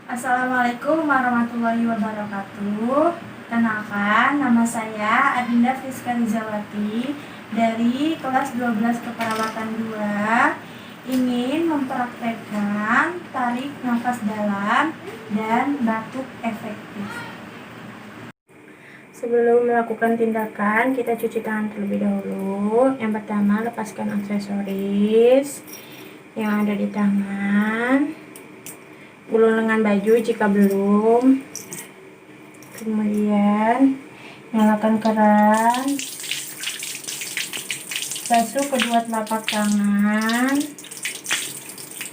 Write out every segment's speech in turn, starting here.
Assalamualaikum warahmatullahi wabarakatuh. Kenalkan, nama saya Adinda Friska Rizawati dari kelas 12 Keperawatan 2, ingin mempraktekkan tarik nafas dalam dan batuk efektif. Sebelum melakukan tindakan, kita cuci tangan terlebih dahulu. Yang pertama, lepaskan aksesoris yang ada di tangan. Gulung lengan baju jika belum. Kemudian nyalakan keran, basuh kedua telapak tangan.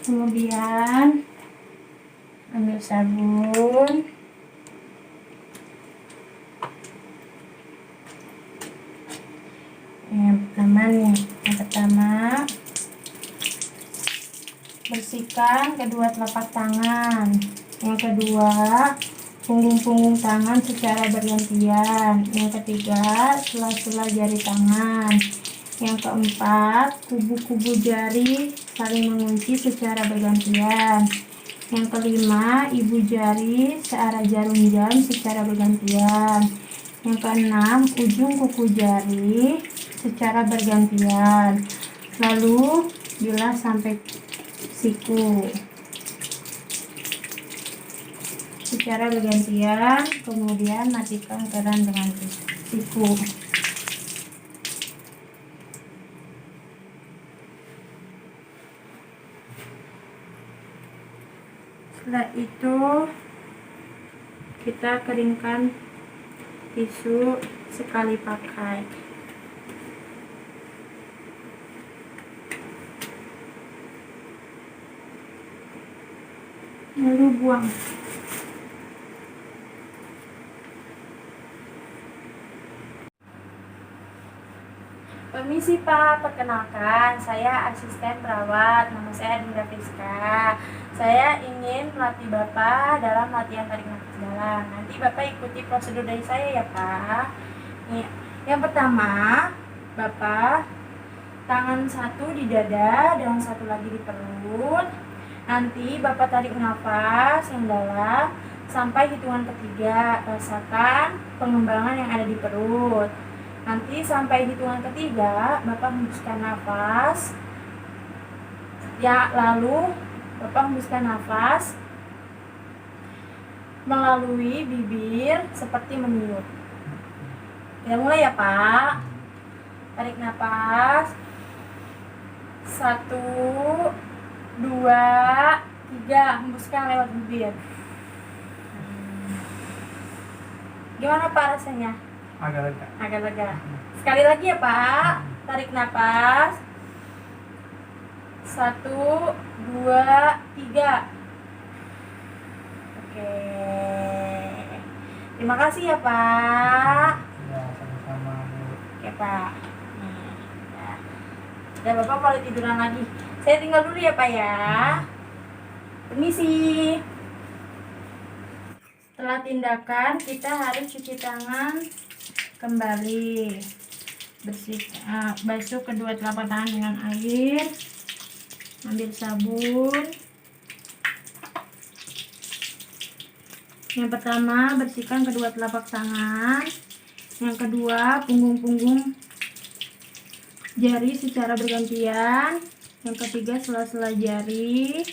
Kemudian ambil sabun, yang pertama bersihkan kedua telapak tangan. Yang kedua, punggung-punggung tangan secara bergantian. Yang ketiga, sela-sela jari tangan. Yang keempat, kubu-kubu jari saling mengunci secara bergantian. Yang kelima, ibu jari searah jarum jam secara bergantian. Yang keenam, ujung kuku jari secara bergantian. Lalu bilas sampai siku secara bergantian, kemudian matikan keran dengan siku. Setelah itu kita keringkan tisu sekali pakai. Lalu buang. Permisi Pak, perkenalkan, saya asisten perawat, nama saya Adinda Friska. Saya ingin melatih Bapak dalam latihan tarik nafas dalam. Nanti Bapak ikuti prosedur dari saya ya Pak. Nih, yang pertama, Bapak tangan satu di dada dan satu lagi di perut. Nanti Bapak tarik nafas yang dalam sampai hitungan ketiga. Rasakan pengembangan yang ada di perut. Nanti sampai hitungan ketiga Bapak hembuskan nafas. Lalu Bapak hembuskan nafas melalui bibir seperti meniup. Kita mulai ya Pak. Tarik nafas. 1, 2, 3, hembuskan lewat bibir. Gimana Pak rasanya? Agak lega. Sekali lagi ya Pak. Tarik nafas. 1, 2, 3. Oke. Terima kasih ya Pak. Ya, sama-sama Bu. Oke Pak. Ya Bapak boleh tiduran lagi. Saya tinggal dulu ya Pak ya. Permisi. Setelah tindakan kita harus cuci tangan kembali. Basuh kedua telapak tangan dengan air. Ambil sabun. Yang pertama, bersihkan kedua telapak tangan. Yang kedua, punggung-punggung jari secara bergantian. Yang ketiga, sela-sela jari.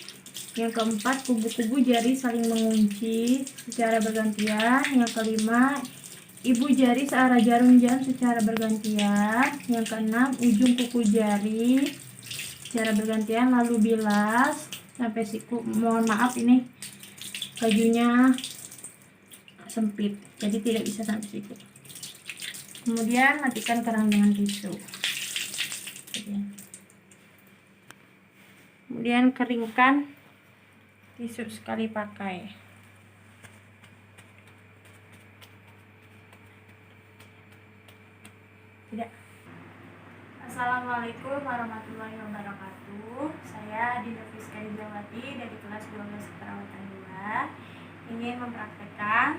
Yang keempat, kubu-kubu jari saling mengunci secara bergantian. Yang kelima, ibu jari searah jarum jam secara bergantian. Yang keenam, ujung kuku jari secara bergantian, lalu bilas sampai siku. Mohon maaf ini bajunya sempit, jadi tidak bisa sampai siku. Kemudian matikan keran dengan tisu. Kemudian keringkan tisu sekali pakai. Tidak. Assalamualaikum warahmatullahi wabarakatuh. Saya Adinda Friska Rizawati dari kelas 12 Keperawatan 2, ingin mempraktekkan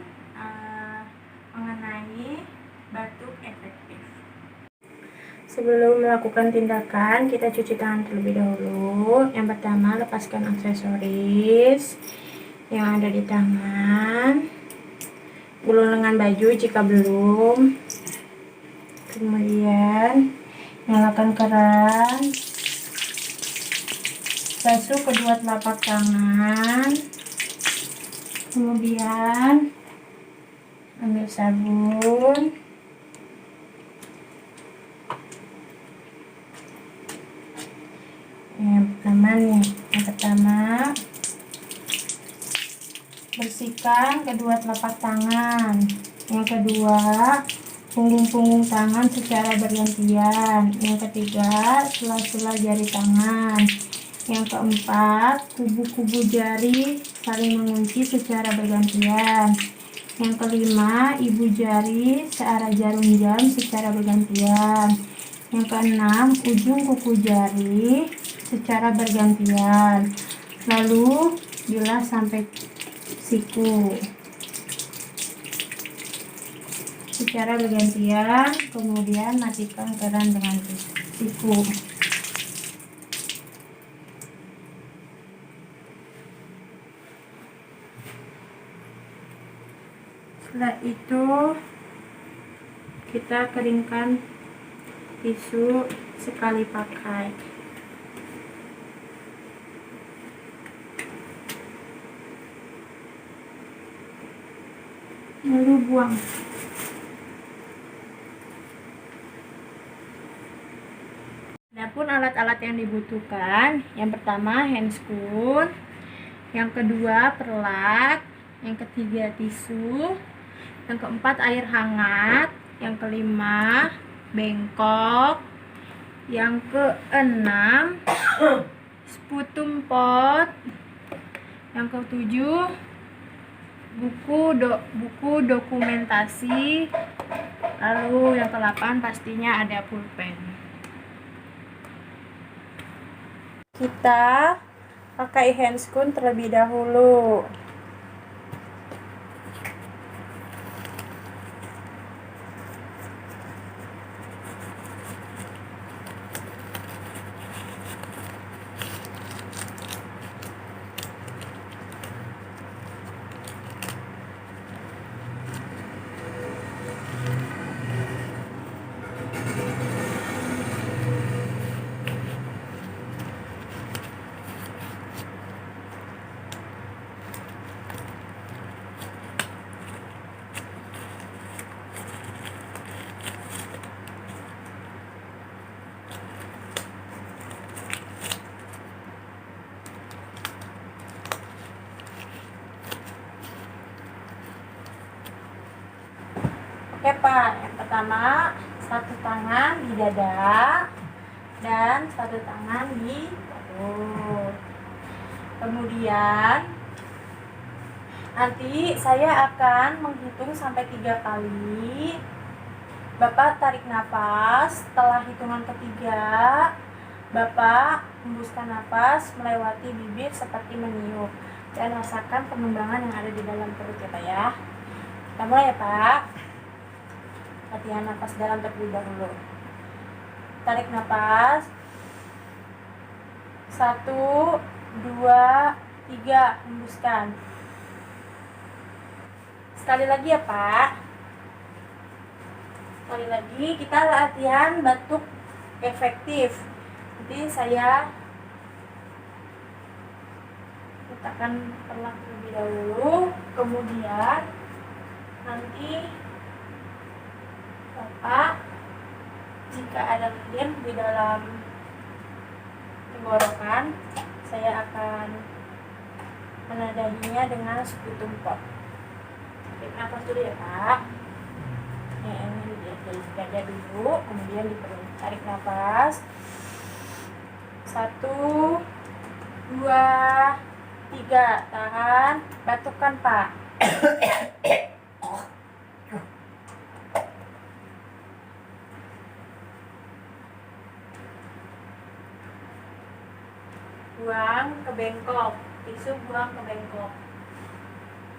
mengenai batuk efektif. Sebelum melakukan tindakan, kita cuci tangan terlebih dahulu. Yang pertama, lepaskan aksesoris yang ada di tangan, gulung lengan baju jika belum. Kemudian nyalakan keran, basuh kedua telapak tangan, kemudian ambil sabun, yang pertama bersihkan kedua telapak tangan, yang kedua punggung-punggung tangan secara bergantian, yang ketiga sela-sela jari tangan, yang keempat kubu-kubu jari saling mengunci secara bergantian, yang kelima ibu jari searah jarum jam secara bergantian, yang keenam ujung kuku jari secara bergantian, lalu bilas sampai siku secara bergantian. Kemudian matikan keran dengan siku. Setelah itu kita keringkan tisu sekali pakai. Lalu buang. Adapun alat-alat yang dibutuhkan, yang pertama handscoon, yang kedua perlak, yang ketiga tisu, yang keempat air hangat, yang kelima bengkok, yang keenam sputum pot, yang ketujuh buku dokumentasi, lalu yang ke-8 pastinya ada pulpen. Kita pakai handscoon terlebih dahulu. Oke Pak, yang pertama satu tangan di dada dan satu tangan di perut. Kemudian nanti saya akan menghitung sampai 3 kali. Bapak tarik nafas. Setelah hitungan ketiga, Bapak hembuskan nafas melewati bibir seperti meniup dan rasakan pengembangan yang ada di dalam perut ya Pak ya. Kita mulai ya Pak. Latihan nafas dalam terlebih dahulu. Tarik nafas. 1, 2, 3, hembuskan. Sekali lagi ya Pak. Sekali lagi kita latihan batuk efektif. Nanti saya letakkan perlak terlebih dahulu, kemudian nanti Bapak jika ada lendir di dalam tenggorokan, saya akan menadahinya dengan sputum pot. Tarik nafas dulu ya Pak. Ini dari dada dulu, kemudian di perut. Tarik nafas. 1, 2, 3, tahan, batukkan Pak. Buang ke bengkok, tisu buang ke bengkok.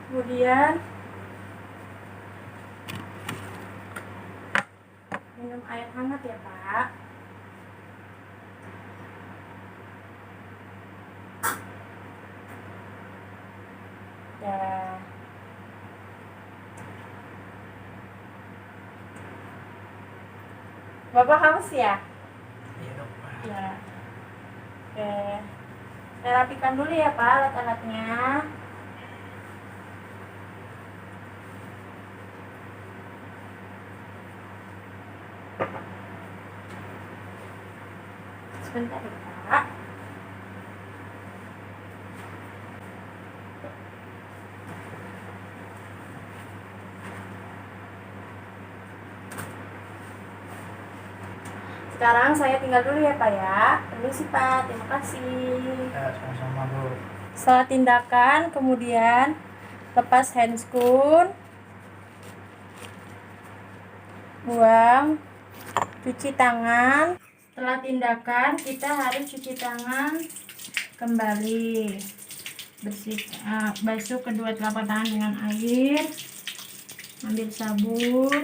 Kemudian minum air hangat ya Pak. Ya. Bapak haus ya? Iya dok. Ya. Oke. Saya rapikan dulu ya Pak alat-alatnya. Sebentar ya Pak. Sekarang saya tinggal dulu ya Pak ya. Permisi Pak, terima kasih. Ya sama-sama Bu. Setelah tindakan, kemudian lepas handscoon, buang, cuci tangan. Setelah tindakan, kita harus cuci tangan kembali. Basuh kedua telapak tangan dengan air, ambil sabun.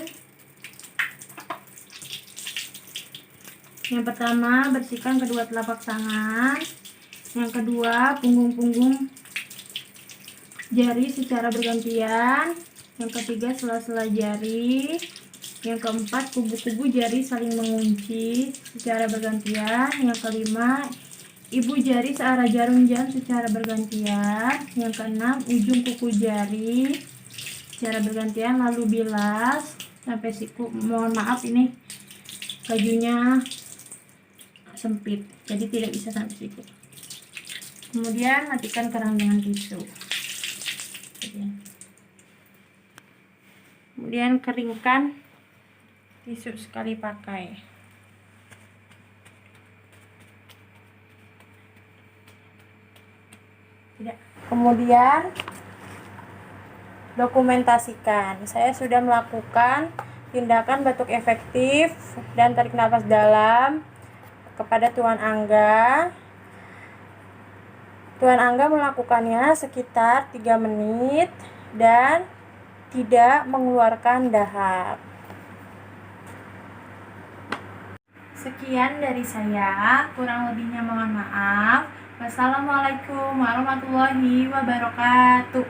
Yang pertama, bersihkan kedua telapak tangan. Yang kedua, punggung-punggung jari secara bergantian. Yang ketiga, sela-sela jari. Yang keempat, kubu-kubu jari saling mengunci secara bergantian. Yang kelima, ibu jari searah jarum jam secara bergantian. Yang keenam, ujung kuku jari secara bergantian, lalu bilas sampai siku. Mohon maaf ini bajunya sempit, jadi tidak bisa sampai siku. Kemudian matikan kerang dengan tisu. Kemudian keringkan tisu sekali pakai. Kemudian dokumentasikan. Saya sudah melakukan tindakan batuk efektif dan tarik nafas dalam kepada Tuan Angga. Tuan Angga melakukannya sekitar 3 menit dan tidak mengeluarkan dahak. Sekian dari saya, kurang lebihnya mohon maaf. Wassalamualaikum warahmatullahi wabarakatuh.